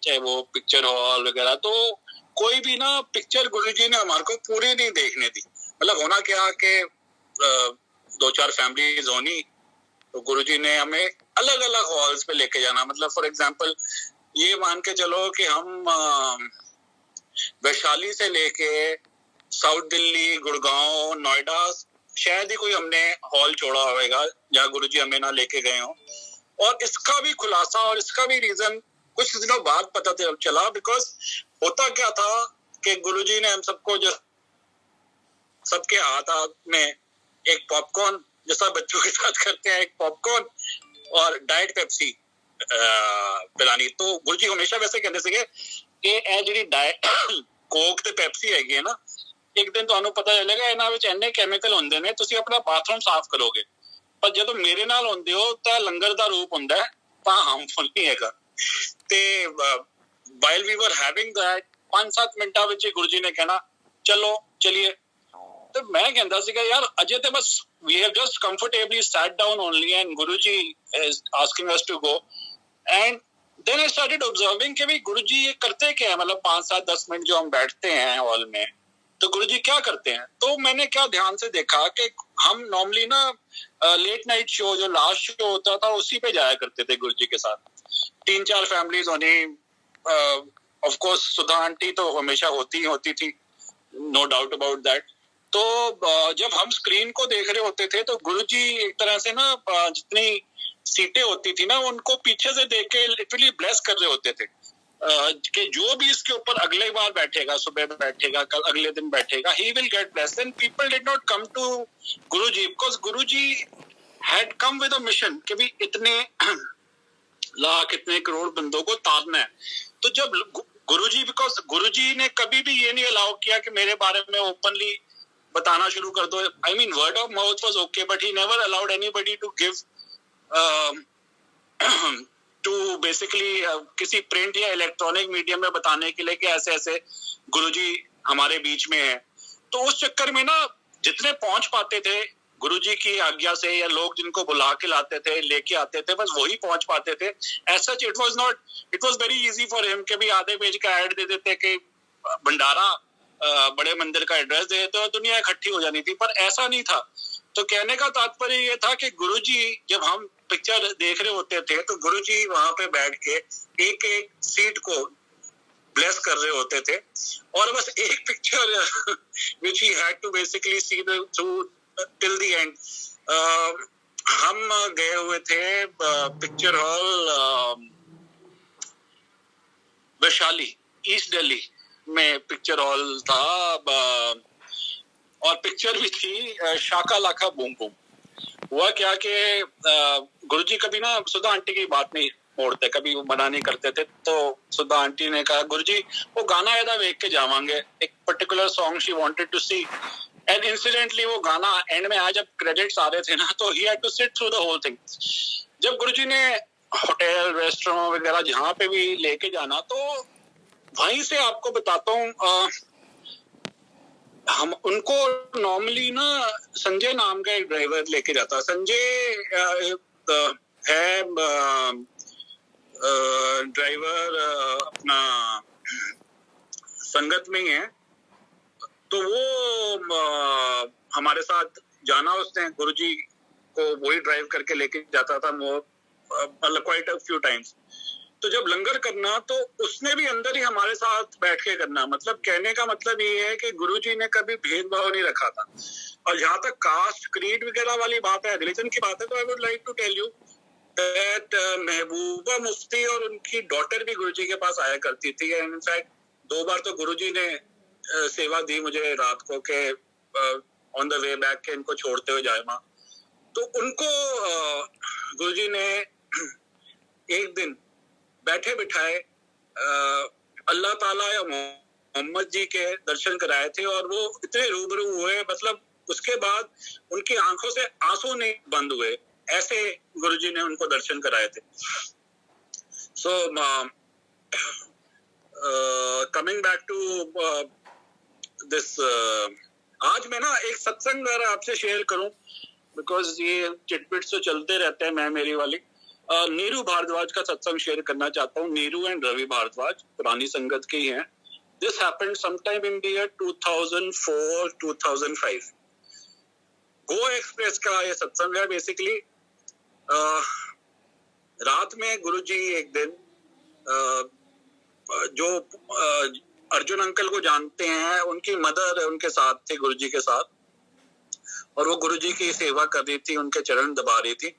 चाहे वो picture hall वगैरह, तो कोई भी ना पिक्चर गुरुजी ने हमारे को पूरी नहीं देखने दी। मतलब होना क्या कि 2-4 फैमिलीज होनी, तो गुरुजी ने हमें अलग अलग हॉल्स पे लेके जाना। मतलब फॉर एग्जांपल ये मान के चलो कि हम वैशाली से लेके साउथ दिल्ली, गुड़गांव, नोएडा, शायद ही कोई हमने हॉल छोड़ा होगा जहाँ गुरुजी हमें ना लेके गए हों। और इसका भी खुलासा और इसका भी रीजन कुछ दिनों बाद पता चला। बिकॉज होता क्या था कि गुरुजी ने हम सबको जो सबके हाथ में एक पॉपकॉर्न, जैसा बच्चों के साथ करते हैं, एक पॉपकॉर्न और डाइट पेप्सी पिलानी। तो गुरुजी हमेशा वैसे कहते थे कि ए जी डाइट कोक ते पेप्सी है ना, एक दिन ਤੁਹਾਨੂੰ ਪਤਾ ਚੱਲੇਗਾ ਇਹਨਾਂ ਵਿੱਚ ਇੰਨੇ ਕੈਮੀਕਲ ਹੁੰਦੇ ਨੇ, ਤੁਸੀਂ ਆਪਣਾ ਬਾਥਰੂਮ ਸਾਫ਼ ਕਰੋਗੇ, ਪਰ ਜਦੋਂ ਮੇਰੇ ਨਾਲ ਹੁੰਦੇ ਹੋ ਤਾਂ ਲੰਗਰ ਦਾ ਰੂਪ ਹੁੰਦਾ ਹੈ, ਤਾਂ ਹਾਰਮਫੁਲ ਨਹੀਂ ਹੈਗਾ। ਤੇ ਵਾਈਲ ਵੀ ਵਰ ਹੈਵਿੰਗ दैट 5-7 ਮਿੰਟਾਂ ਵਿੱਚ ਗੁਰਜੀ ਨੇ ਕਹਿਣਾ ਚਲੋ ਚਲਿਏ। ਤੇ ਮੈਂ ਕਹਿੰਦਾ ਸੀਗਾ ਯਾਰ ਅਜੇ ਤੇ ਬਸ we have just comfortably sat down only and Guruji is asking us to go, and then I started observing कि भाई गुरुजी ये करते क्या है। मतलब 5-7-10 मिनट जो हम बैठते हैं हॉल में, तो गुरुजी क्या करते हैं। तो मैंने क्या ध्यान से देखा कि हम नॉर्मली ना लेट नाइट शो जो लास्ट शो होता था उसी पे जाया करते थे गुरुजी के साथ। 3-4 फैमिलीज होनी, ऑफ कोर्स सुधा आंटी तो हमेशा होती थी, नो डाउट अबाउट दैट। तो जब हम स्क्रीन को देख रहे होते थे तो गुरुजी एक तरह से ना जितनी सीटें होती थी ना उनको पीछे से देख के लिटरली ब्लेस कर रहे होते थे कि जो भी इसके ऊपर अगले बार बैठेगा, सुबह में बैठेगा, कल अगले दिन बैठेगा, he will get blessed। And people did not come to Guruji because Guruji had come with a mission कि भी इतने लाख इतने करोड़ बंदों को तारना है। तो जब गुरुजी, बिकॉज गुरुजी ने कभी भी ये नहीं अलाउ किया कि मेरे बारे में ओपनली बताना शुरू कर दो। I mean word of mouth was okay, but he never allowed anybody to give to basically किसी प्रिंट या इलेक्ट्रॉनिक मीडियम में बताने के लिए कि ऐसे ऐसे गुरुजी हमारे बीच में है। तो उस चक्कर में ना जितने पहुंच पाते थे गुरुजी की आज्ञा से, या लोग जिनको बुला के लाते थे, लेके आते थे, बस वही पहुंच पाते थे। As such it was very easy for him कि भी आधे पेज का ऐड दे देते कि भंडारा बड़े मंदिर का एड्रेस दे देते और दुनिया इकट्ठी हो जानी थी। पर ऐसा नहीं था। तो कहने का तात्पर्य ये था कि गुरुजी जब हम पिक्चर देख रहे होते थे तो गुरुजी वहां पे बैठ के एक एक सीट को ब्लेस कर रहे होते थे, और बस एक picture which he had to basically see through till the end। हम गए हुए थे picture hall Vaishali, east Delhi में पिक्चर हॉल था, और पिक्चर भी थी शाका लाखा बूम बूम। हुआ क्या कि गुरुजी कभी ना सुधा आंटी की बात नहीं मोड़ते, कभी वो मना नहीं करते थे। तो सुधा आंटी ने कहा गुरुजी वो गाना ऐसा देख के जावांगे, एक particular song she wanted to see. And incidentally वो गाना एंड में आज जब क्रेडिट्स आ रहे थे ना, तो he had to sit through the whole thing. जब गुरुजी ने होटल रेस्टोरेंट वगैरह जहाँ पे भी लेके जाना, तो वहीं से आपको बताता हूँ, हम उनको नॉर्मली ना संजय नाम का एक ड्राइवर लेके जाता। संजय है ड्राइवर अपना संगत में ही है। तो वो हमारे साथ जाना, उसने गुरुजी को वही ड्राइव करके लेके जाता था, मतलब क्वाइट अ फ्यू टाइम्स। तो जब लंगर करना तो उसने भी अंदर ही हमारे साथ बैठ के करना। मतलब कहने का मतलब ये है कि गुरुजी ने कभी भेदभाव नहीं रखा था। और जहाँ तक कास्ट क्रीड वगैरह वाली बात है, रिलीजन की बात है, तो I would like to tell you that Mehbooba Mufti और उनकी डॉटर भी गुरुजी के पास आया करती थी। एंड इनफैक्ट 2 बार तो गुरुजी ने सेवा दी मुझे रात को के ऑन द वे बैक के इनको छोड़ते हुए जाए माँ। तो उनको गुरुजी ने एक दिन बैठे बिठाए अल्लाह ताला या मोहम्मद जी के दर्शन कराए थे, और वो इतने रूबरू हुए, मतलब उसके बाद उनकी आंखों से आंसू नहीं बंद हुए, ऐसे गुरुजी ने उनको दर्शन कराए थे। So coming back to this, आज मैं ना एक सत्संग आपसे शेयर करूं, बिकॉज ये चिटपिट तो चलते रहते हैं मैं मेरी वाली। नीरू भारद्वाज का सत्संग शेयर करना चाहता हूँ। नीरू एंड रवि भारद्वाज पुरानी संगत के ही हैं। This happened sometime in the year 2004-2005। Go express का ये सत्संग है। बेसिकली रात में गुरुजी एक दिन जो अर्जुन अंकल को जानते हैं, उनकी मदर उनके साथ थे गुरुजी के साथ, और वो गुरुजी की सेवा कर रही थी, उनके चरण दबा रही थी।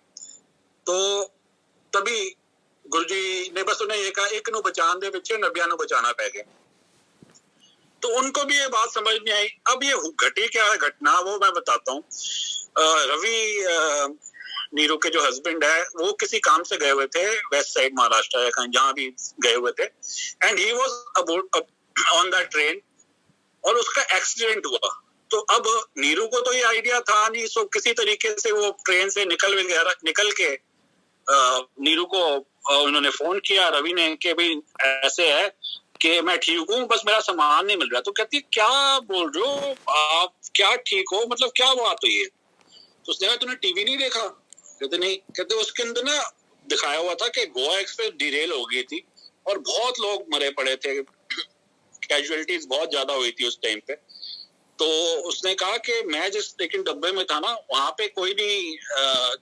तो तभी गुरुजी ने बस उन्हें ये कहा, एक नू बचान दे पिछे 90 नू बचाना पै गया। तो उनको भी ये बात समझ नहीं आई। अब ये घटी क्या है घटना, वो मैं बताता हूँ। रवि नीरू के जो हस्बैंड है, वो किसी काम से गए हुए थे वेस्ट साइड महाराष्ट्र या कहीं जहां भी गए हुए थे, and he was about on that train, और उसका एक्सीडेंट हुआ। तो अब नीरू को तो ये आइडिया था नहीं, सो किसी तरीके से वो ट्रेन से निकल के नीरू को उन्होंने फोन किया रवि ने कि भाई ऐसे है कि मैं ठीक हूँ, बस मेरा सामान नहीं मिल रहा। तो कहती क्या बोल रहे हो आप, क्या ठीक हो, मतलब क्या बात हुई है? तो उसने कहा तूने टीवी नहीं देखा? कहते नहीं। कहते उसके अंदर ना दिखाया हुआ था कि गोवा एक्सप्रेस डिरेल हो गई थी और बहुत लोग मरे पड़े थे, कैजुअलिटीज बहुत ज्यादा हुई थी उस टाइम पे। तो उसने कहा कि मैं जिस लेकिन डब्बे में था ना, वहां पे कोई नहीं,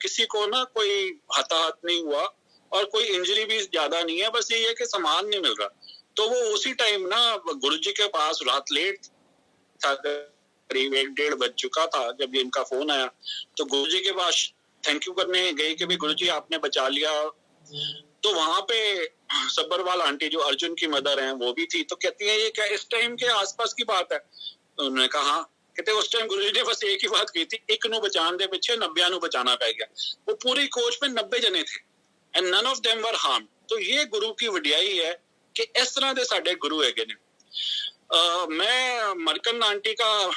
किसी को ना कोई हताहत नहीं हुआ और कोई इंजरी भी ज्यादा नहीं है, बस ये है कि सामान नहीं मिल रहा। तो वो उसी टाइम ना गुरुजी के पास, रात लेट था, करीब 1-1:30 बज चुका था जब ये इनका फोन आया। तो गुरुजी के पास थैंक यू करने गए कि भाई गुरुजी आपने बचा लिया। तो वहां पे सब्बरवाल आंटी जो अर्जुन की मदर हैं वो भी थी। तो कहती है ये क्या इस टाइम के आसपास की बात है? तो उन्होंने कहा कहते उस टाइम गुरुजी ने बस एक ही बात की थी, एक नू बचान दे पिछे 90 नू बचाना पै गया। वो पूरी कोच में 90 जने थे and none of them were harm. तो ये गुरु की वडियाई है कि इस तरह के साडे गुरु है। मैं मरकन आंटी का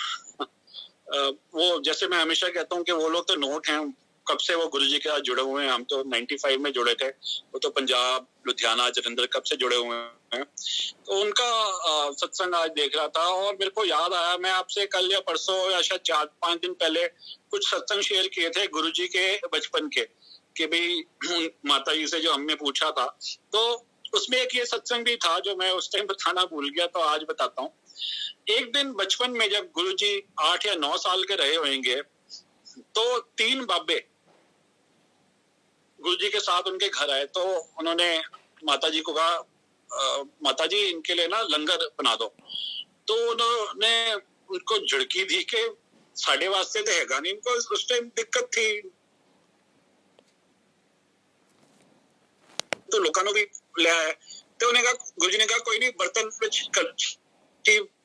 वो जैसे मैं हमेशा कहता हूँ कि वो लोग तो नोट हैं, कब से वो गुरुजी के साथ जुड़े हुए हैं। हम तो 95 में जुड़े थे, वो तो पंजाब, लुधियाना, जलंधर कब से जुड़े हुए हैं। तो उनका सत्संग आज देख रहा था और मेरे को याद आया, मैं आपसे कल या परसों या शायद 4-5 दिन पहले कुछ सत्संग शेयर किए थे गुरुजी के बचपन के, कि भाई माता जी से जो हमने पूछा था। तो उसमें एक ये सत्संग भी था जो मैं उस टाइम बताना भूल गया, तो आज बताता हूँ। एक दिन बचपन में जब गुरुजी 8 या 9 साल के रहे होंगे, तो 3 बाबे गुरुजी के साथ उनके घर आए। तो उन्होंने माताजी को कहा माताजी इनके लिए ना लंगर बना दो। तो उन्होंने उनको झड़की दी कि साढ़े वास्ते तो हैगा नहीं, इनको उस टाइम दिक्कत थी। तो लोगों भी ले आए। तो उन्हें कहा, गुरुजी ने कहा कोई नहीं, बर्तन पे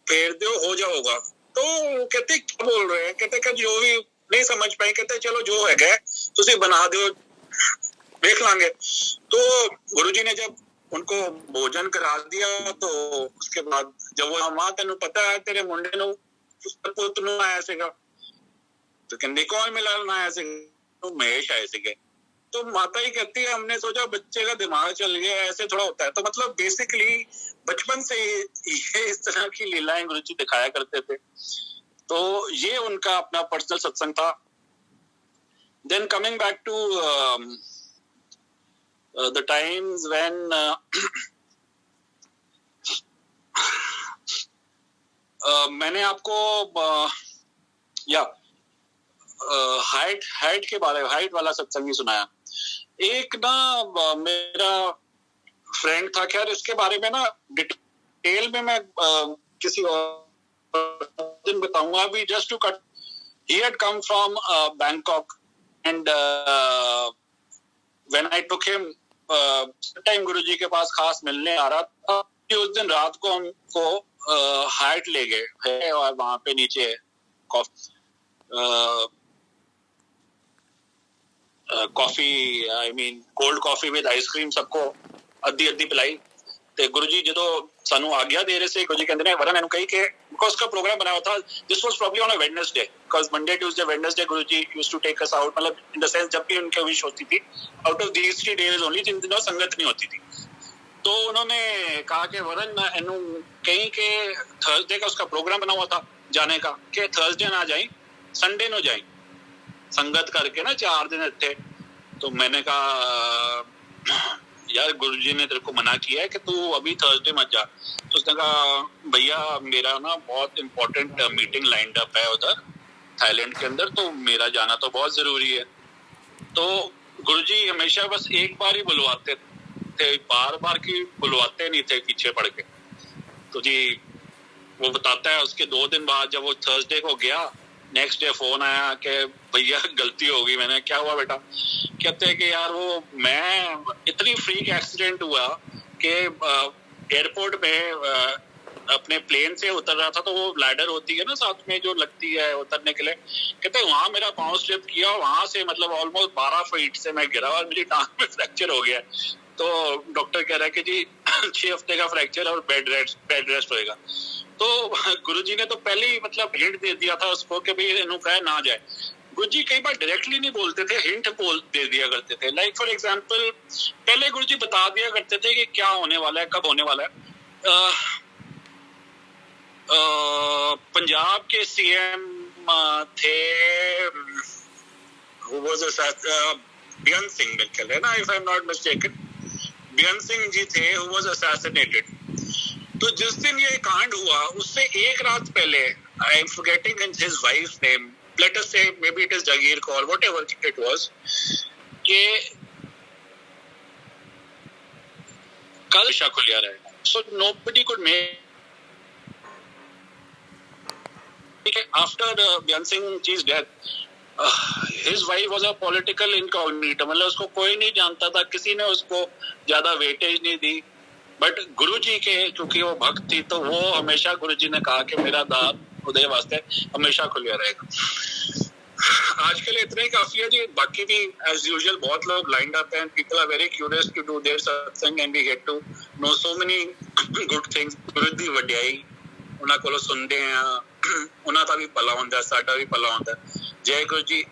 फेर दो हो जाओगा। तो कहते क्या बोल रहे हैं? कहते जो भी नहीं समझ पाए, कहते चलो जो है गए तुसी बना दो, देख लांगे। तो गुरुजी ने जब उनको भोजन करा दिया, तो उसके बाद जब वो मां तेन पता है तेरे मुंडे नु पुत नु आया सीगा, तो कहते कौन मिला ना आया सीगा? तो महेश आए सीगे। तो माता ही कहती है हमने सोचा बच्चे का दिमाग चल गया, ऐसे थोड़ा होता है। तो मतलब बेसिकली बचपन से ये इस तरह की लीलाएं गुरुजी दिखाया करते थे। तो ये उनका अपना पर्सनल सत्संग था। Then coming back to the times when मैंने आपको हाइट के बारे में, हाइट वाला सत्संग ही सुनाया। एक ना मेरा फ्रेंड था, खैर इसके बारे में ना डिटेल में मैं किसी और दिन बताऊंगा। अभी just to cut, he had come from Bangkok and when I took him time गुरुजी के पास खास मिलने आ रहा था, उस दिन रात को हमको हाइट ले गए और वहां पे नीचे coffee, I mean cold coffee with ice cream सबको अद्धी अद्धी पिलाई। ਤੇ ਗੁਰੂ ਜੀ ਜਦੋਂ ਸਾਨੂੰ ਆਗਿਆ ਦੇ ਰਹੇ ਸੀ, ਗੁਰੂ ਜੀ ਕਹਿੰਦੇ ਨੇ ਵਰਨ ਇਹਨੂੰ ਕਹੀ ਕਿ ਬਿਕੋਜ਼ का प्रोग्राम बनाया था, this was probably on a Wednesday, because Monday Tuesday Wednesday गुरु जी used to take us out, मतलब इन द सेंस जब भी उनकी विश होती थी, out of these 3 days only जिन दिनों संगत नहीं होती थी। तो उन्होंने कहा कि वरन एनु कहीं के थर्सडे का उसका प्रोग्राम बना हुआ था जाने का, कि थर्सडे ना जाए संडे नो जाए संगत करके ना 4 दिन थे। तो मैंने कहा यार गुरुजी ने तेरे को मना किया है कि तू अभी थर्सडे मत जा। तो उसने कहा भैया मेरा ना बहुत इंपॉर्टेंट मीटिंग लाइंड अप है उधर थाईलैंड के अंदर, तो मेरा जाना तो बहुत जरूरी है। तो गुरुजी हमेशा बस एक बार ही बुलवाते थे, बार बार की बुलवाते नहीं थे पीछे पड़ के। तो जी वो बताता है उसके 2 दिन बाद जब वो थर्सडे को गया, नेक्स्ट डे फोन आया कि भैया गलती हो गई। मैंने क्या हुआ बेटा? कहते हैं कि यार वो मैं इतनी फ्रीक एक्सीडेंट हुआ कि एयरपोर्ट में अपने प्लेन से उतर रहा था, तो वो लैडर होती है ना साथ में जो लगती है उतरने के लिए, कहते हैं वहां मेरा पांव स्लिप किया, वहां से मतलब ऑलमोस्ट 12 फीट से मैं गिरा और मेरी टांग में फ्रैक्चर हो गया। तो डॉक्टर कह रहा है कि जी 6 हफ्ते का फ्रैक्चर और बेड रेस्ट होएगा। तो गुरुजी ने तो पहले ही मतलब हिंट दे दिया था उसको कि भाई इन्हों कहे ना जाए। गुरुजी कई बार डायरेक्टली नहीं बोलते थे, हिंट दे दिया करते थे। लाइक फॉर एग्जांपल पहले गुरुजी बता दिया करते थे कि क्या होने वाला है, कब होने वाला है। पंजाब के सीएम थे, who was बेअंत सिंह मित्तल है ना, if I'm not mistaken, बेअंत सिंह जी थे who was assassinated। तो जिस दिन ये कांड हुआ उससे एक रात पहले, I am forgetting his wife's name, let us say maybe it is Jagir Kaur, whatever it was, कि कल खुलिया रहेगा। So nobody could make after Beant Singh जी's death, his wife was a political incognito, मतलब उसको कोई नहीं जानता था, किसी ने उसको ज्यादा वेटेज नहीं दी। बट गुरुजी के क्योंकि वो भक्त थी, तो वो हमेशा गुरुजी ने कहा कि मेरा दार उदय वास्ते हमेशा खुलिया रहेगा। आज के लिए इतना ही काफी है जी। बाकी भी एज यूजुअल बहुत लोग लाइंड अप हैं, people are very curious to do their satsang and we get to know so many good things. गुरु दी वड्याई उन्हां कोलों सुनदे हैं, उन्हां दा भी भला हुंदा, साडा भी भला हुंदा। जय गुरु जी।